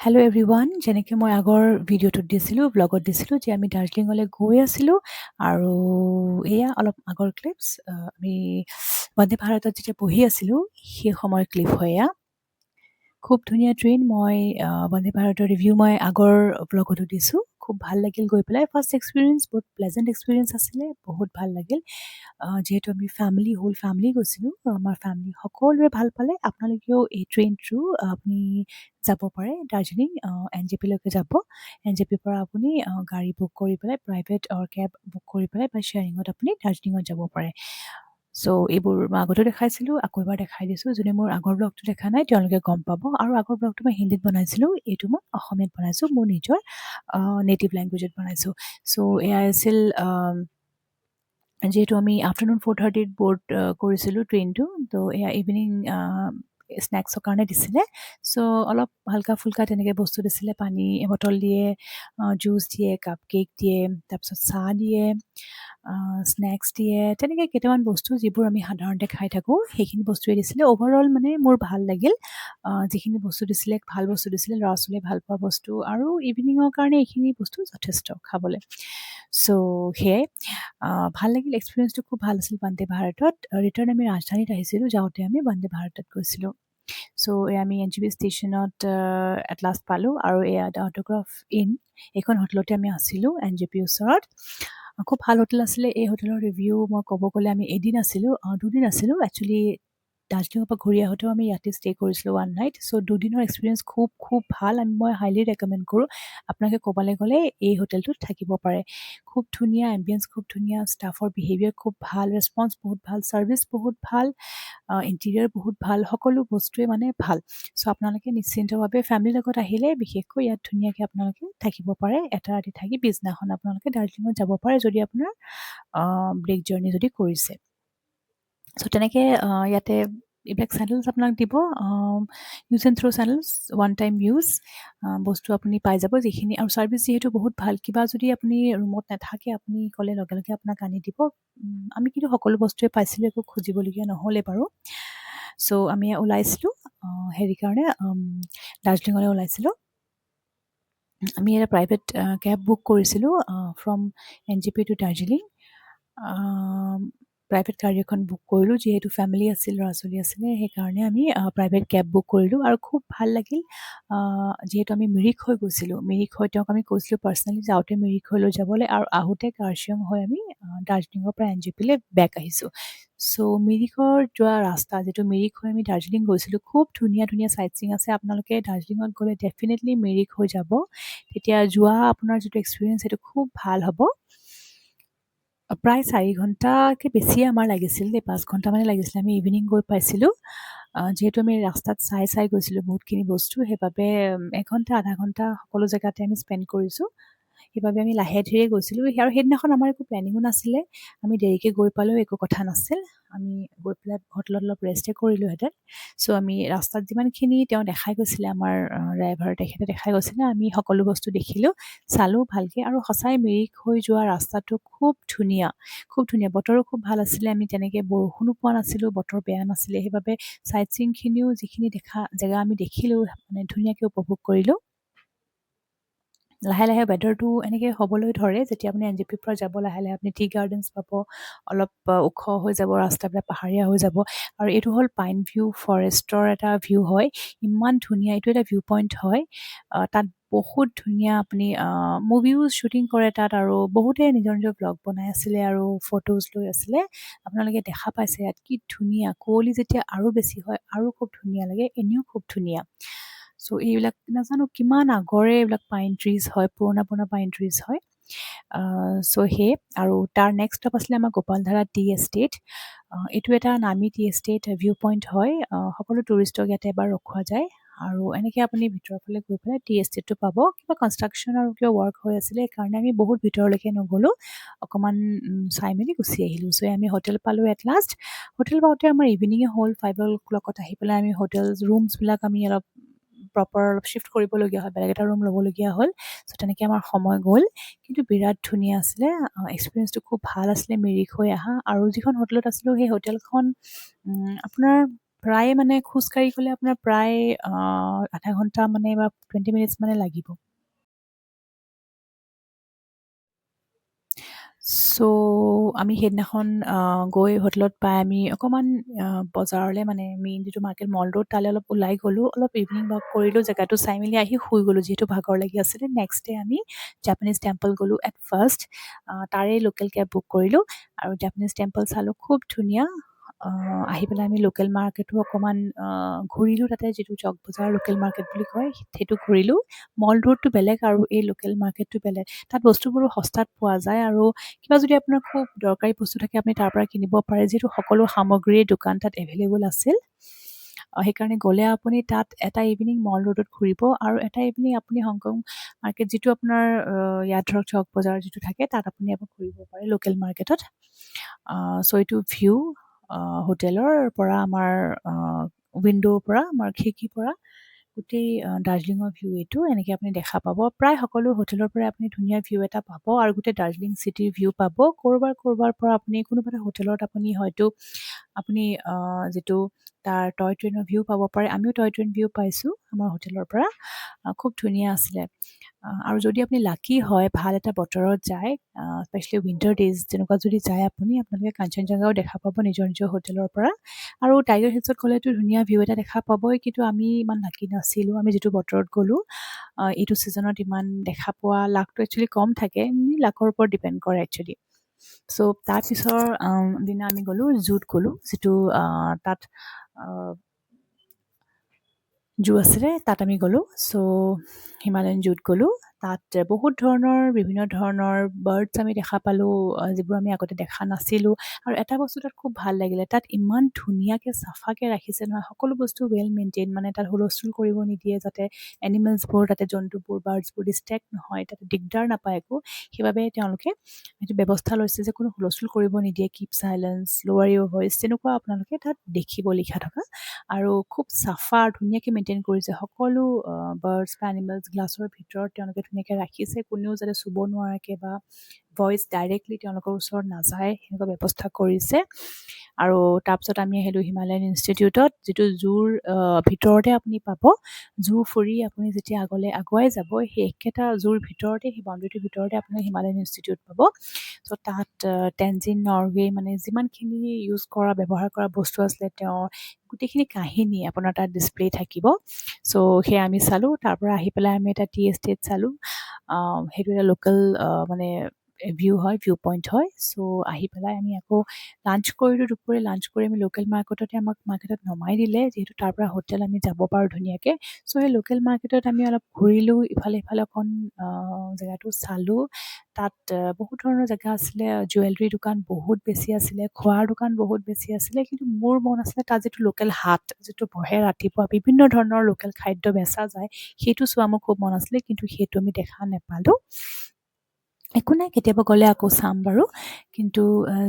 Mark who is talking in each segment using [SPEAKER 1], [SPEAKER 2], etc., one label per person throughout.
[SPEAKER 1] Hello' everyone, যেনেকৈ মই আগৰ ভিডিঅ'টোত দিছিলোঁ, ব্লগত দিছিলোঁ যে আমি দাৰ্জিলিঙলৈ গৈ আছিলোঁ আৰু এয়া অলপ আগৰ ক্লিপছ। আমি বন্দে ভাৰতত যেতিয়া বহি আছিলোঁ সেই সময়ৰ ক্লিপ হয় এয়া। খুব ধুনীয়া ট্ৰেইন। মই বন্দে ভাৰতৰ ৰিভিউ মই আগৰ ব্লগতো দিছোঁ। খুব ভাল লাগিল গৈ পেলাই। ফাৰ্ষ্ট এক্সপিৰিয়েঞ্চ বহুত প্লেজেণ্ট এক্সপিৰিয়েঞ্চ আছিলে, বহুত ভাল লাগিল। যিহেতু আমি হোল ফেমিলি গৈছিলোঁ, আমাৰ ফেমিলি সকলোৱে ভাল পালে। আপোনালোকেও এই ট্ৰেইন থ্ৰু আপুনি যাব পাৰে দাৰ্জিলিং NJP লৈকে যাব। NJPৰ পৰা আপুনি গাড়ী বুক কৰি পেলাই, প্ৰাইভেট কেব বুক কৰি পেলাই বা শ্বেয়াৰিঙত আপুনি দাৰ্জিলিঙত যাব পাৰে। চ' এইবোৰ মই আগতে দেখাইছিলোঁ, আকৌ এবাৰ দেখাই দিছোঁ। যোনে মোৰ আগৰ ব্লগটো দেখা নাই তেওঁলোকে গম পাব। আৰু আগৰ ব্লগটো মই হিন্দীত বনাইছিলোঁ, এইটো মই অসমীয়াত বনাইছোঁ, মোৰ নিজৰ নেটিভ লেংগুৱেজত বনাইছোঁ। চ' এয়া আছিল যিহেতু আমি আফটাৰনুন 4:30 বৰ্ড কৰিছিলোঁ ট্ৰেইনটো, তো এয়া ইভিনিং স্নেক্সৰ কাৰণে দিছিলে। চ' অলপ হালকা ফুল্কা তেনেকৈ বস্তু দিছিলে, পানী বটল দিয়ে, জুচ দিয়ে, কাপ কেক দিয়ে, তাৰপিছত চাহ দিয়ে, স্নেক্স দিয়ে, তেনেকৈ কেইটামান বস্তু যিবোৰ আমি সাধাৰণতে খাই থাকোঁ সেইখিনি বস্তুৱে দিছিলে। অ'ভাৰঅল মানে মোৰ ভাল লাগিল। যিখিনি বস্তু দিছিলে ভাল বস্তু দিছিলে, ল'ৰা ছোৱালীয়ে ভাল পোৱা বস্তু, আৰু ইভিনিঙৰ কাৰণে এইখিনি বস্তু যথেষ্ট খাবলৈ। চ' সেয়াই ভাল লাগিল। এক্সপিৰিয়েঞ্চটো খুব ভাল আছিল বন্দে ভাৰতত। ৰিটাৰ্ণ আমি ৰাজধানীত আহিছিলোঁ, যাওঁতে আমি বন্দে ভাৰতত গৈছিলোঁ। চ' আমি NJP ষ্টেচনত এট লাষ্ট পালোঁ, আৰু এয়া দ্য অট'গ্ৰাফ ইন, এইখন হোটেলতে আমি আছিলোঁ NJPৰ ওচৰত। খুব ভাল হোটেল আছিলে। এই হোটেলৰ ৰিভিউ মই ক'ব গ'লে আমি দুদিন আছিলোঁ একচুৱেলি। দাৰ্জিলিঙৰ পৰা ঘূৰি আহোঁতেও আমি ইয়াতে ষ্টে কৰিছিলোঁ 1 নাইট। চ' দুদিনৰ এক্সপিৰিয়েঞ্চ খুব ভাল। মই হাইলি ৰেকমেণ্ড কৰোঁ আপোনালোকে ক'ৰবালৈ গ'লে এই হোটেলটোত থাকিব পাৰে। খুব ধুনীয়া এম্বিয়েঞ্চ, খুব ধুনীয়া, ষ্টাফৰ বিহেভিয়াৰ খুব ভাল, ৰেচপন্স বহুত ভাল, ছাৰ্ভিচ বহুত ভাল, ইণ্টেৰিয়াৰ বহুত ভাল, সকলো বস্তুৱে মানে ভাল। চ' আপোনালোকে নিশ্চিন্তভাৱে ফেমিলিৰ লগত আহিলে বিশেষকৈ ইয়াত ধুনীয়াকৈ আপোনালোকে থাকিব পাৰে। এটা ৰাতি থাকি পিছদিনাখন আপোনালোকে দাৰ্জিলিঙত যাব পাৰে, যদি আপোনাৰ ব্ৰেক জাৰ্ণি যদি কৰিছে। চ' তেনেকৈ ইয়াতে এইবিলাক চেনেলছ আপোনাক দিব, ইউজ এণ্ড থ্ৰ' চেনেলছ, ওৱান টাইম ইউজ বস্তু আপুনি পাই যাব যিখিনি। আৰু ছাৰ্ভিচ যিহেতু বহুত ভাল, কিবা যদি আপুনি ৰুমত নাথাকে আপুনি ক'লে লগে লগে আপোনাক আনি দিব। আমি কিন্তু সকলো বস্তুৱে পাইছিলোঁ, একো খুজিবলগীয়া নহ'লে বাৰু। চ' আমি ওলাইছিলোঁ হেৰি কাৰণে, দাৰ্জিলিঙলৈ ওলাইছিলোঁ। আমি এটা প্ৰাইভেট কেব বুক কৰিছিলোঁ from NJP to Darjeeling. Private গাড়ী এখন বুক কৰিলোঁ, যিহেতু ফেমিলি আছিল, ল'ৰা ছোৱালী আছিলে, সেইকাৰণে আমি প্ৰাইভেট কেব বুক কৰিলোঁ। আৰু খুব ভাল লাগিল, যিহেতু আমি মিৰিক হৈ গৈছিলোঁ। মিৰিক হৈ তেওঁক আমি কৈছিলোঁ পাৰ্চনেলি যাওঁতে মিৰিক হৈ লৈ যাবলৈ, আৰু আহোঁতে কাৰ্চিয়ং হৈ আমি দাৰ্জিলিঙৰ পৰা NJPলৈ বেক আহিছোঁ। চ' মিৰিকৰ যোৱা ৰাস্তা, যিটো মিৰিক হৈ আমি দাৰ্জিলিং গৈছিলোঁ, খুব ধুনীয়া ধুনীয়া চাইট চিং আছে। আপোনালোকে দাৰ্জিলিঙত গ'লে ডেফিনেটলি মিৰিক হৈ যাব, তেতিয়া যোৱা আপোনাৰ যিটো এক্সপিৰিয়েঞ্চ সেইটো খুব ভাল হ'ব। প্ৰায় 4 ঘণ্টাকৈ বেছিয়ে আমাৰ লাগিছিল, 5 ঘণ্টা মানে লাগিছিলে। আমি ইভিনিং গৈ পাইছিলোঁ, যিহেতু আমি ৰাস্তাত চাই গৈছিলোঁ বহুতখিনি বস্তু, সেইবাবে 1 ঘণ্টা আধা ঘণ্টা সকলো জেগাতে আমি স্পেণ্ড কৰিছোঁ। সেইবাবে আমি লাহে ধীৰে গৈছিলোঁ। আৰু সেইদিনাখন আমাৰ একো প্লেনিঙো নাছিলে, আমি দেৰিকৈ গৈ পালেও একো কথা নাছিল। আমি গৈ পেলাই হোটেলত অলপ ৰেষ্টে কৰিলোঁহেঁতেন। চ' আমি ৰাস্তাত যিমানখিনি তেওঁ দেখাই গৈছিলে, আমাৰ ড্ৰাইভাৰ তেখেতে দেখাই গৈছিলে, আমি সকলো বস্তু দেখিলোঁ, চালোঁ ভালকৈ। আৰু সঁচাই মিৰিক হৈ যোৱা ৰাস্তাটো খুব ধুনীয়া, খুব ধুনীয়া। বতৰো খুব ভাল আছিলে, আমি তেনেকৈ বৰষুণো পোৱা নাছিলোঁ, বতৰ বেয়া নাছিলে। সেইবাবে চাইট চিংখিনিও যিখিনি জেগা আমি দেখিলোঁ মানে ধুনীয়াকৈ উপভোগ কৰিলোঁ। লাহে লাহে ৱেডাৰটো এনেকৈ হ'বলৈ ধৰে, যেতিয়া আপুনি NJPৰ পৰা যাব, লাহে লাহে আপুনি টি গাৰ্ডেনছ পাব, অলপ ওখ হৈ যাব ৰাস্তাবিলাক, পাহাৰীয়া হৈ যাব। আৰু এইটো হ'ল পাইন ভিউ ফৰেষ্টৰ এটা ভিউ হয়, ইমান ধুনীয়া। এইটো এটা ভিউ পইণ্ট হয়, তাত বহুত ধুনীয়া আপুনি মুভিও শ্বুটিং কৰে তাত, আৰু বহুতে নিজৰ নিজৰ ব্লগ বনাই আছিলে আৰু ফটোজ লৈ আছিলে। আপোনালোকে দেখা পাইছে ইয়াত কি ধুনীয়া। কুঁৱলী যেতিয়া আৰু বেছি হয় আৰু খুব ধুনীয়া লাগে, এনেও খুব ধুনীয়া। চ' এইবিলাক নাজানো কিমান আগৰে এইবিলাক পাইন ট্ৰিজ হয়, পুৰণা পাইন ট্ৰিজ হয়। চ' আৰু তাৰ নেক্সট ষ্টপ আছিলে আমাৰ গোপালধাৰা টি এষ্টেট। এইটো এটা নামী টি এষ্টেট ভিউ পইণ্ট হয়, সকলো টুৰিষ্টক ইয়াতে এবাৰ ৰখোৱা যায়। আৰু এনেকৈ আপুনি ভিতৰৰ ফালে গৈ পেলাই টি এষ্টেটটো পাব। কিবা কনষ্ট্ৰাকশ্যন আৰু কিবা ৱৰ্ক হৈ আছিলে, সেইকাৰণে আমি বহুত ভিতৰলৈকে নগ'লোঁ, অকণমান চাই মেলি গুচি আহিলোঁ। চ' আমি হোটেল পালোঁ এট লাষ্ট। হোটেল পাওঁতে আমাৰ ইভিনিঙে হ'ল, 5 o'clock আহি পেলাই আমি ৰুমছবিলাক আমি অলপ প্ৰপাৰ শ্বিফ্ট কৰিবলগীয়া হয়, বেলেগ এটা ৰুম ল'বলগীয়া হ'ল। চ' তেনেকৈ আমাৰ সময় গ'ল, কিন্তু বিৰাট ধুনীয়া আছিলে। এক্সপিৰিয়েঞ্চটো খুব ভাল আছিলে মিৰিক হৈ অহা। আৰু যিখন হোটেলত আছিলোঁ সেই হোটেলখন আপোনাৰ প্ৰায় মানে খোজকাঢ়ি গ'লে আপোনাৰ প্ৰায় আধা ঘণ্টা মানে বা 20 মিনিটছ মানে লাগিব। ছ' আমি সেইদিনাখন গৈ হোটেলত পাই আমি অকণমান বজাৰলৈ মানে মেইন যিটো মাৰ্কেট মল ৰোড তালৈ অলপ ওলাই গ'লোঁ, অলপ ইভিনিং ৱাক কৰিলোঁ, জেগাটো চাই মেলি আহি শুই গ'লোঁ যিহেতু ভাগৰ লাগি আছিলে। নেক্সট ডে আমি জাপানীজ টেম্পল গ'লোঁ এট ফাৰ্ষ্ট। তাৰে লোকেল কেব বুক কৰিলোঁ আৰু জাপানীজ টেম্পল চালোঁ, খুব ধুনীয়া। আহি পেলাই আমি লোকেল মাৰ্কেটো অকণমান ঘূৰিলোঁ, তাতে যিটো চক বজাৰ লোকেল মাৰ্কেট বুলি কয় সেইটো ঘূৰিলোঁ। মল ৰোডটো বেলেগ আৰু এই লোকেল মাৰ্কেটটো বেলেগ। তাত বস্তুবোৰো সস্তাত পোৱা যায় আৰু কিবা যদি আপোনাৰ খুব দৰকাৰী বস্তু থাকে আপুনি তাৰ পৰা কিনিব পাৰে, যিহেতু সকলো সামগ্ৰীৰ দোকান তাত এভেইলেবল আছিল। সেইকাৰণে গ'লে আপুনি তাত এটা ইভিনিং মল ৰোডত ঘূৰিব আৰু এটা ইভিনিং আপুনি হংকং মাৰ্কেট যিটো আপোনাৰ ইয়াত ধৰক চক বজাৰ যিটো থাকে তাত আপুনি আকৌ ঘূৰিব পাৰে লোকেল মাৰ্কেটত। ছ' এইটো ভিউ হোটেলৰ পৰা আমাৰ উইণ্ড'ৰ পৰা আমাৰ খিৰিকীৰ পৰা গোটেই দাৰ্জিলিঙৰ ভিউ এইটো এনেকৈ আপুনি দেখা পাব। প্ৰায় সকলো হোটেলৰ পৰাই আপুনি ধুনীয়া ভিউ এটা পাব আৰু গোটেই দাৰ্জিলিং চিটিৰ ভিউ পাব। ক'ৰবাৰ পৰা আপুনি কোনোবা এটা হোটেলত আপুনি হয়তো আপুনি যিটো তাৰ টয় ট্ৰেইনৰ ভিউ পাব পাৰে। আমিও টয় ট্ৰেইন ভিউ পাইছোঁ আমাৰ হোটেলৰ পৰা। খুব ধুনীয়া আছিলে। আৰু যদি আপুনি লাকি হয়, ভাল এটা বতৰত যায়, স্পেচিয়েলি উইণ্টাৰ ডেইজ তেনেকুৱা যদি যায় আপোনালোকে কাঞ্চনজংঘাও দেখা পাব নিজৰ নিজৰ হোটেলৰ পৰা। আৰু টাইগাৰ হিলছত গ'লেতো ধুনীয়া ভিউ এটা দেখা পাবই, কিন্তু আমি ইমান লাকি নাছিলোঁ। আমি যিটো বতৰত গ'লোঁ এইটো ছিজনত ইমান দেখা পোৱা লাকটো একচুৱেলি কম থাকে, লাকৰ ওপৰত ডিপেণ্ড কৰে একচুৱেলি। ছ' তাৰপিছৰ দিনা আমি গ'লোঁ জুত গ'লোঁ, যিটো তাত জু আছিলে তাত আমি গ'লোঁ। ছ' হিমালয়ান জুত গ'লোঁ। তাত বহুত ধৰণৰ বিভিন্ন ধৰণৰ বাৰ্ডছ আমি দেখা পালোঁ, যিবোৰ আমি আগতে দেখা নাছিলোঁ। আৰু এটা বস্তু তাত খুব ভাল লাগিলে, তাত ইমান ধুনীয়াকৈ চাফাকৈ ৰাখিছে নহয়, সকলো বস্তু ৱেল মেইনটেইন, মানে তাত হুলস্থুল কৰিব নিদিয়ে যাতে এনিমেলছবোৰ তাতে জন্তুবোৰ বাৰ্ডছবোৰ ডিষ্ট্ৰেক্ট নহয়, তাতে দিগদাৰ নাপায় একো। সেইবাবে তেওঁলোকে সেইটো ব্যৱস্থা লৈছে যে কোনো হুলস্থুল কৰিব নিদিয়ে, কিপ চাইলেঞ্চ, লোৱাৰ ইয়ৰ ভইচ তেনেকুৱা আপোনালোকে তাত দেখিব লিখা থকা। আৰু খুব চাফা ধুনীয়াকৈ মেইনটেইন কৰিছে সকলো বাৰ্ডছ বা এনিমেলছ গ্লাছৰ ভিতৰত তেওঁলোকে ধুনীয়াকৈ ৰাখিছে, কোনেও যাতে চুব নোৱাৰাকৈ বা ভইচ ডাইৰেক্টলি তেওঁলোকৰ ওচৰত নাযায় সেনেকুৱা ব্যৱস্থা কৰিছে। আৰু তাৰপিছত আমি আহিলোঁ হিমালয়ান ইনষ্টিটিউটত, যিটো জুৰ ভিতৰতে আপুনি পাব। জু ফুৰি আপুনি যেতিয়া আগলৈ আগুৱাই যাব সেই একেটা জুৰ ভিতৰতে, সেই বাউণ্ডেৰীটোৰ ভিতৰতে আপুনি হিমালয়ান ইনষ্টিটিউট পাব। ছ' তাত টেনজিন নৰৱে মানে যিমানখিনি ইউজ কৰা ব্যৱহাৰ কৰা বস্তু আছিলে তেওঁৰ গোটেইখিনি কাহিনী আপোনাৰ তাত ডিছপ্লে থাকিব। ছ' সেয়া আমি চালোঁ। তাৰ পৰা আহি পেলাই আমি এটা টি এষ্টেট চালোঁ। সেইটো এটা লোকেল মানে ভিউ হয়, ভিউ পইণ্ট হয়। ছ' আহি পেলাই আমি আকৌ লাঞ্চ কৰিলোঁ। দুপৰীয়া লাঞ্চ কৰি আমি লোকেল মাৰ্কেটতে আমাক মাৰ্কেটত নমাই দিলে, যিহেতু তাৰ পৰা হোটেল আমি যাব পাৰোঁ ধুনীয়াকৈ। ছ' সেই লোকেল মাৰ্কেটত আমি অলপ ঘূৰিলোঁ, ইফালে সিফালে অকণ জেগাটো চালোঁ। তাত বহুত ধৰণৰ জেগা আছিলে, জুৱেলাৰী দোকান বহুত বেছি আছিলে, খোৱাৰ দোকান বহুত বেছি আছিলে। কিন্তু মোৰ মন আছিলে তাত যিটো লোকেল হাট যিটো বহে ৰাতিপুৱা বিভিন্ন ধৰণৰ লোকেল খাদ্য বেচা যায়, সেইটো চোৱা মোৰ খুব মন আছিলে, কিন্তু সেইটো আমি দেখা নাপালোঁ। একো নাই, কেতিয়াবা গ'লে আকৌ চাম বাৰু। কিন্তু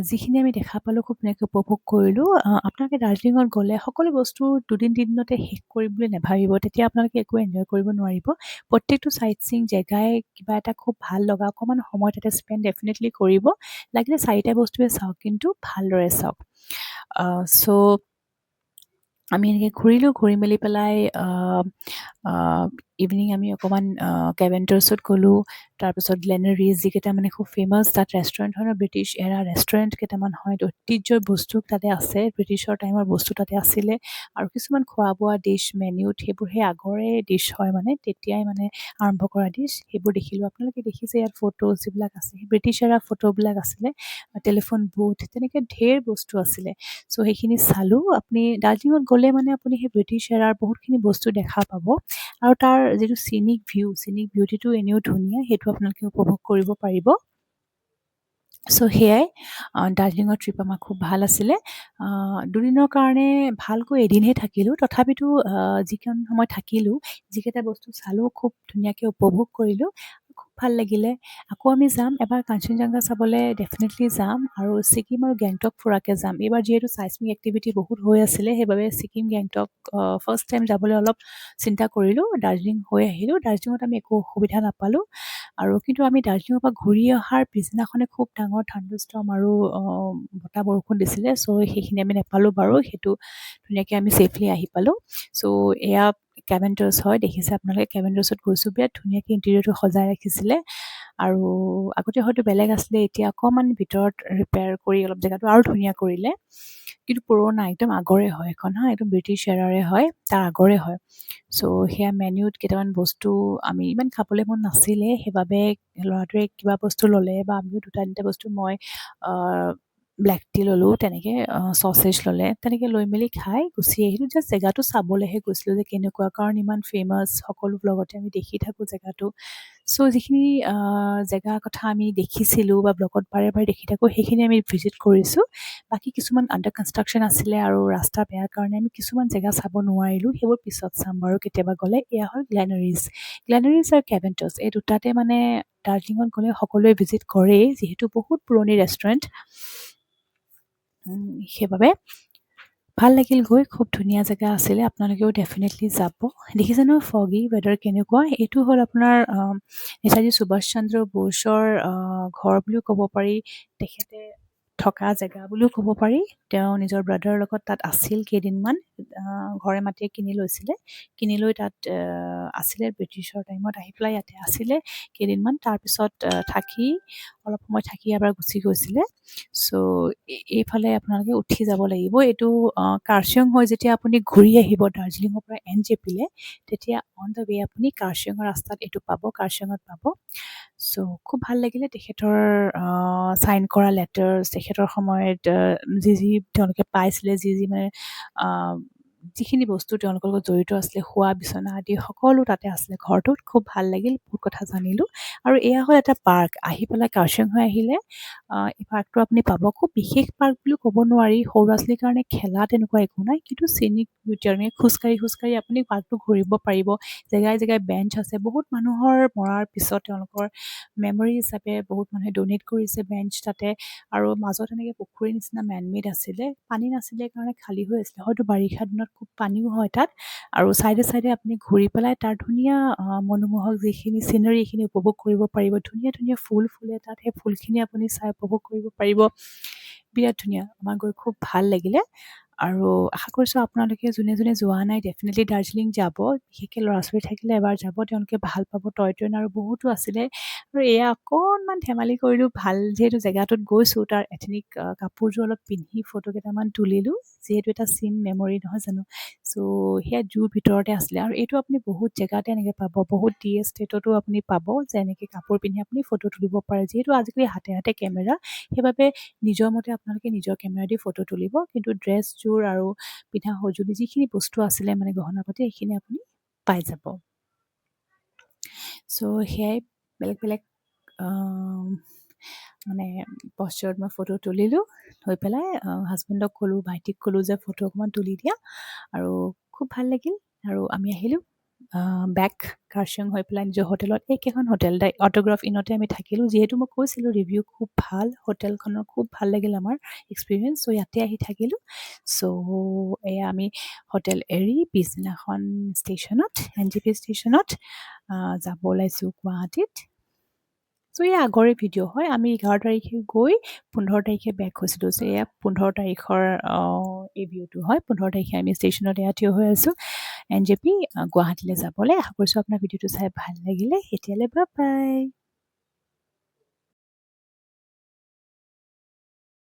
[SPEAKER 1] যিখিনি আমি দেখা পালোঁ খুব ধুনীয়াকৈ উপভোগ কৰিলোঁ। আপোনালোকে দাৰ্জিলিঙত গ'লে সকলো বস্তু 2-3 দিনতে শেষ কৰিম বুলি নাভাবিব, তেতিয়া আপোনালোকে একো এনজয় কৰিব নোৱাৰিব। প্ৰত্যেকটো চাইট চিং জেগাই কিবা এটা খুব ভাল লগা অকণমান সময় তাতে স্পেণ্ড ডেফিনেটলি কৰিব। লাগিলে 4টা বস্তুৱে চাওক, কিন্তু ভালদৰে চাওক। ছ' আমি এনেকৈ ঘূৰিলোঁ, ঘূৰি মেলি পেলাই ইভিনিং আমি অকণমান কেভেণ্টাৰ্ছত গ'লোঁ। তাৰপিছত গ্লেনাৰিজ যিকেইটা মানে খুব ফেমাছ তাত ৰেষ্টুৰেণ্ট হয় ন, ব্ৰিটিছ এৰা ৰেষ্টুৰেণ্ট কেইটামান হয়, ঐতিহ্যৰ বস্তু তাতে আছে, ব্ৰিটিছৰ টাইমৰ বস্তু তাতে আছিলে। আৰু কিছুমান খোৱা বোৱা ডিছ মেনিউত সেইবোৰ সেই আগৰে ডিছ হয়, মানে তেতিয়াই মানে আৰম্ভ কৰা ডিছ, সেইবোৰ দেখিলোঁ। আপোনালোকে দেখিছে ইয়াত ফটোজ যিবিলাক আছে, সেই ব্ৰিটিছ এৰা ফটোবিলাক আছিলে, টেলিফোন বুথ তেনেকৈ ঢেৰ বস্তু আছিলে। ছ' সেইখিনি চালোঁ। আপুনি দাৰ্জিলিঙত গ'লে মানে আপুনি সেই ব্ৰিটিছ এৰাৰ বহুতখিনি বস্তু দেখা পাব। আৰু তাৰ যিটো চিনিক বিউটিটো এনেও ধুনীয়া, সেইটো আপোনালোকে উপভোগ কৰিব পাৰিব। ছ' সেয়াই দাৰ্জিলিঙৰ ট্ৰিপ আমাৰ খুব ভাল আছিলে। 2 দিনৰ কাৰণে ভালকৈ এদিনহে থাকিলোঁ, তথাপিতো যিকণ সময় থাকিলোঁ, যিকেইটা বস্তু চালোঁ খুব ধুনীয়াকৈ উপভোগ কৰিলোঁ। খুব ভাল লাগিলে। আকৌ আমি যাম এবাৰ কাঞ্চনজংঘা চাবলৈ ডেফিনেটলি যাম আৰু ছিকিম আৰু গেংটক ফুৰাকৈ যাম। এইবাৰ যিহেতু চাইস্মিক এক্টিভিটি বহুত হৈ আছিলে সেইবাবে ছিকিম গেংটক ফাৰ্ষ্ট টাইম যাবলৈ অলপ চিন্তা কৰিলোঁ। দাৰ্জিলিং হৈ আহিলোঁ। দাৰ্জিলিঙত আমি একো অসুবিধা নাপালোঁ আৰু কিন্তু আমি দাৰ্জিলিঙৰ পৰা ঘূৰি অহাৰ পিছদিনাখনে খুব ডাঙৰ থাণ্ডাৰষ্টৰ্ম আৰু বতাহ বৰষুণ দিছিলে। চ' সেইখিনি আমি নাপালোঁ বাৰু। সেইটো ধুনীয়াকৈ আমি ছেফলি আহি পালোঁ। চ' এয়া কেভেন্টাৰ্ছ হয়, দেখিছে আপোনালোকে। কেভেন্টাৰ্ছত গৈছোঁ, বিৰাট ধুনীয়াকৈ ইণ্টেৰিয়ৰটো সজাই ৰাখিছিলে আৰু আগতে হয়তো বেলেগ আছিলে, এতিয়া অকণমান ভিতৰত ৰিপেয়াৰ কৰি অলপ জেগাটো আৰু ধুনীয়া কৰিলে। কিন্তু পুৰণা একদম আগৰে হয় এখন, একদম ব্ৰিটিছ এৰাৰে হয়, তাৰ আগৰে হয়। চ' সেয়া মেনুত কেইটামান বস্তু আমি ইমান খাবলৈ মন নাছিলে, সেইবাবে ল'ৰাটোৱে কিবা বস্তু ল'লে বা আমিও দুটা তিনিটা বস্তু, মই ব্লেক টি ল'লোঁ, তেনেকৈ চচেজ ল'লে, তেনেকৈ লৈ মেলি খাই গুচি আহিলোঁ। জাষ্ট জেগাটো চাবলৈহে গৈছিলোঁ যে কেনেকুৱা, কাৰণ ইমান ফেমাছ, সকলো ব্লগতে আমি দেখি থাকোঁ জেগাটো। চ' যিখিনি জেগাৰ কথা আমি দেখিছিলোঁ বা ব্লগত বাৰে বাৰে দেখি থাকোঁ সেইখিনি আমি ভিজিট কৰিছোঁ। বাকী কিছুমান আণ্ডাৰ কনষ্ট্ৰাকশ্যন আছিলে আৰু ৰাস্তা বেয়াৰ কাৰণে আমি কিছুমান জেগা চাব নোৱাৰিলোঁ। সেইবোৰ পিছত চাম বাৰু কেতিয়াবা গ'লে। এয়া হ'ল গ্লেনাৰিজ আৰু কেভেন্টাৰ্ছ, এই দুটাতে মানে দাৰ্জিলিঙত গ'লে সকলোৱে ভিজিট কৰেই, যিহেতু বহুত পুৰণি ৰেষ্টুৰেণ্ট। সেইবাবে ভাল লাগিল গৈ, খুব ধুনীয়া জেগা আছিলে। আপোনালোকেও ডেফিনেটলি যাব। দেখিছে ন ফগি ৱেডাৰ কেনেকুৱা। এইটো হ'ল আপোনাৰ নেতাজী সুভাষ চন্দ্ৰ বোছৰ ঘৰ বুলিও ক'ব পাৰি, তেখেতে থকা জেগা বুলিও ক'ব পাৰি। তেওঁ নিজৰ ব্ৰাদাৰৰ লগত তাত আছিল কেইদিনমান, ঘৰে মাটিয়ে কিনি লৈছিলে, কিনি লৈ তাত আছিলে। ব্ৰিটিছৰ টাইমত আহি পেলাই ইয়াতে আছিলে কেইদিনমান, তাৰপিছত থাকি অলপ সময় থাকি এবাৰ গুচি গৈছিলে। চ' এইফালে আপোনালোকে উঠি যাব লাগিব। এইটো কাৰ্চিয়ং হৈ যেতিয়া আপুনি ঘূৰি আহিব দাৰ্জিলিঙৰ পৰা NJPলৈ, তেতিয়া অন দ্য ৱে আপুনি কাৰ্চিয়ঙৰ ৰাস্তাত এইটো পাব, কাৰ্চিয়ঙত পাব। চ' খুব ভাল লাগিলে তেখেতৰ চাইন কৰা লেটাৰ্ছ, তেখেতৰ সময়ত যি তেওঁলোকে পাইছিলে, যি মানে যিখিনি বস্তু তেওঁলোকৰ লগত জড়িত আছিলে, শোৱা বিচনা আদি সকলো তাতে আছিলে ঘৰটোত। খুব ভাল লাগিল, বহুত কথা জানিলোঁ। আৰু এয়া হ'ল এটা পাৰ্ক। আহি পেলাই কাৰ্চিয়ং হৈ আহিলে এই পাৰ্কটো আপুনি পাব। খুব বিশেষ পাৰ্ক বুলিও ক'ব নোৱাৰি, সৰু ল'ৰা ছোৱালীৰ কাৰণে খেলা তেনেকুৱা একো নাই, কিন্তু চিনিক বিউটি আৰু খোজকাঢ়ি আপুনি পাৰ্কটো ঘূৰিব পাৰিব। জেগাই জেগাই বেঞ্চ আছে, বহুত মানুহৰ মৰাৰ পিছত তেওঁলোকৰ মেমৰি হিচাপে বহুত মানুহে ডনেট কৰিছে বেঞ্চ তাতে। আৰু মাজত এনেকৈ পুখুৰীৰ নিচিনা মেইড আছিলে, পানী নাছিলে কাৰণে খালী হৈ আছিলে, হয়তো বাৰিষা দিনত খুব পানীও হয় তাত। আৰু চাইডে চাইডে আপুনি ঘূৰি পেলাই তাৰ ধুনীয়া মনোমোহক যিখিনি চিনাৰী, এইখিনি উপভোগ কৰিব পাৰিব। ধুনীয়া ধুনীয়া ফুল ফুলে তাত, সেই ফুলখিনি আপুনি চাই উপভোগ কৰিব পাৰিব। বিৰাট ধুনীয়া, আমাৰ গৈ খুব ভাল লাগিলে। আৰু আশা কৰিছোঁ আপোনালোকে যোনে যোনে যোৱা নাই ডেফিনেটলি দাৰ্জিলিং যাব। বিশেষকৈ ল'ৰা ছোৱালী থাকিলে এবাৰ যাব, তেওঁলোকে ভাল পাব। টয় ট্ৰেইন আৰু বহুতো আছিলে। আৰু এয়া অকণমান ধেমালি কৰিলোঁ, ভাল যিহেতু জেগাটোত গৈছোঁ, তাৰ এথেনিক কাপোৰযোৰ অলপ পিন্ধি ফটো কেইটামান তুলিলোঁ, যিহেতু এটা চিন মেমৰি নহয় জানো। চ' সেয়া জুৰ ভিতৰতে আছিলে। আৰু এইটো আপুনি বহুত জেগাতে এনেকৈ পাব, বহুত টি এষ্টেটতো আপুনি পাব যে এনেকৈ কাপোৰ পিন্ধি আপুনি ফটো তুলিব পাৰে। যিহেতু আজিকালি হাতে হাতে কেমেৰা, সেইবাবে নিজৰ মতে আপোনালোকে নিজৰ কেমেৰা দি ফটো তুলিব। কিন্তু ড্ৰেছযোৰ আৰু পিন্ধা সঁজুলি যিখিনি বস্তু আছিলে মানে গহনা পাতি, সেইখিনি আপুনি পাই যাব। চ' সেয়াই বেলেগ বেলেগ মানে পশ্চাৰত মই ফটো তুলিলোঁ। হৈ পেলাই হাজবেণ্ডক ক'লোঁ, ভাইটিক ক'লোঁ যে ফটো অকণমান তুলি দিয়া। আৰু খুব ভাল লাগিল। আৰু আমি আহিলোঁ বেক কাৰ্চিয়ং হৈ পেলাই নিজৰ হোটেলত। এইকেইখন হোটেল অট'গ্ৰাফ ইনতে আমি থাকিলোঁ। যিহেতু মই কৈছিলোঁ ৰিভিউ খুব ভাল, হোটেলখনৰ খুব ভাল লাগিল আমাৰ এক্সপিৰিয়েঞ্চ। চ' ইয়াতে আহি থাকিলোঁ। চ' এয়া আমি হোটেল এৰি পিছদিনাখন ষ্টেচনত, NJP ষ্টেচনত যাব ওলাইছোঁ গুৱাহাটীত। চ' এয়া আগৰে ভিডিঅ' হয়। আমি 11 তাৰিখে গৈ 15 তাৰিখে বেক হৈছিলোঁ। চ' এয়া 15 তাৰিখৰ এই ভিউটো হয়। 15 তাৰিখে আমি ষ্টেচনত এয়া থিয় হৈ আছোঁ NJP গুৱাহাটীলৈ যাবলৈ। আশা কৰিছোঁ আপোনাৰ ভিডিঅ'টো চাই ভাল লাগিলে। এতিয়ালৈ বাই বাই।